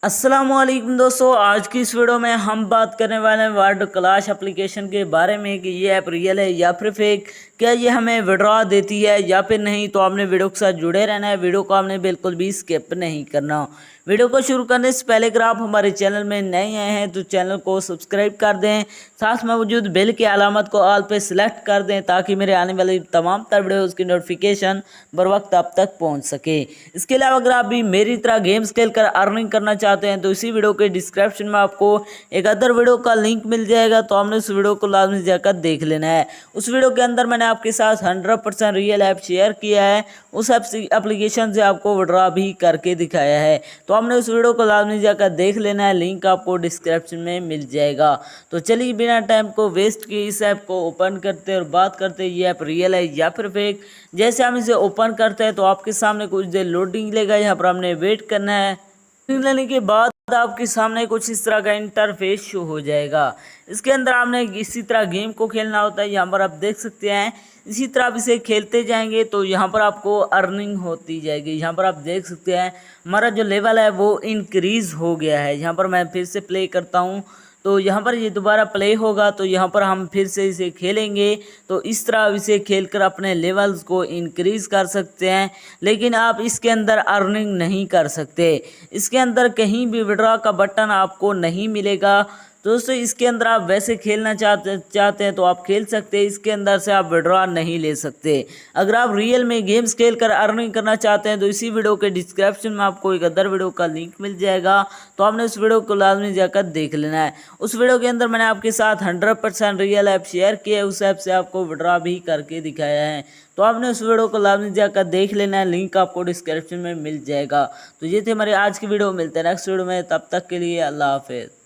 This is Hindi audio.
अस्सलामुअलैकुम दोस्तों, आज की इस वीडियो में हम बात करने वाले हैं वर्ड क्लाश एप्लीकेशन के बारे में कि ये ऐप रियल है या फिर फेक। क्या ये हमें विड्रॉ देती है या फिर नहीं। तो आपने वीडियो के साथ जुड़े रहना है, वीडियो को आपने बिल्कुल भी स्किप नहीं करना। वीडियो को शुरू करने से पहले अगर आप हमारे चैनल में नए आए हैं तो चैनल को सब्सक्राइब कर दें, साथ में मौजूद बेल की अलामत को ऑल पे सिलेक्ट कर दें ताकि मेरे आने वाली तमाम तर वीडियोज़ की नोटिफिकेशन बर वक्त आप तक पहुंच सके। इसके अलावा अगर आप भी मेरी तरह गेम्स खेलकर अर्निंग करना चाहते हैं तो इसी वीडियो के डिस्क्रिप्शन में आपको एक अदर वीडियो का लिंक मिल जाएगा, तो हमने उस वीडियो को लाजमी जाकर देख लेना है। उस वीडियो के अंदर मैंने आपके साथ 100% रियल ऐप शेयर किया है, उस एप्लीकेशन से आपको विड्रॉ भी करके दिखाया है, तो हमने उस वीडियो को लाजमी जाकर देख लेना है। लिंक आपको डिस्क्रिप्शन में मिल जाएगा। तो चलिए बिना टाइम को वेस्ट किए इस ऐप को ओपन करते हैं और बात करते हैं ये ऐप रियल है या फिर फेक। जैसे हम इसे ओपन करते हैं तो आपके सामने कुछ देर लोडिंग लेगा, यहाँ पर हमने वेट करना है। लेने के बाद आपके सामने कुछ इस तरह का इंटरफेस शो हो जाएगा। इसके अंदर आपने इसी तरह गेम को खेलना होता है, यहाँ पर आप देख सकते हैं। इसी तरह आप इसे खेलते जाएंगे तो यहाँ पर आपको अर्निंग होती जाएगी। यहाँ पर आप देख सकते हैं हमारा जो लेवल है वो इंक्रीज़ हो गया है। यहाँ पर मैं फिर से प्ले करता हूँ तो यहाँ पर ये दोबारा प्ले होगा, तो यहाँ पर हम फिर से इसे खेलेंगे। तो इस तरह इसे खेलकर अपने लेवल्स को इंक्रीज़ कर सकते हैं, लेकिन आप इसके अंदर अर्निंग नहीं कर सकते। इसके अंदर कहीं भी विड्रॉ का बटन आपको नहीं मिलेगा। दोस्तों इसके अंदर आप वैसे खेलना चाहते हैं तो आप खेल सकते हैं, इसके अंदर से आप विड्रॉ नहीं ले सकते। अगर आप रियल में गेम्स खेलकर अर्निंग करना चाहते हैं तो इसी वीडियो के डिस्क्रिप्शन में आपको एक अदर वीडियो का लिंक मिल जाएगा, तो आपने उस वीडियो को लाजमी जाकर देख लेना है। उस वीडियो के अंदर मैंने आपके साथ 100% रियल ऐप शेयर किया है, उस ऐप से आपको विड्रॉ भी करके दिखाया है, तो आपने उस वीडियो को लाजमी जाकर देख लेना है। लिंक आपको डिस्क्रिप्शन में मिल जाएगा। तो ये थे हमारे आज की वीडियो, मिलते हैं नेक्स्ट वीडियो में, तब तक के लिए अल्लाह हाफिज़।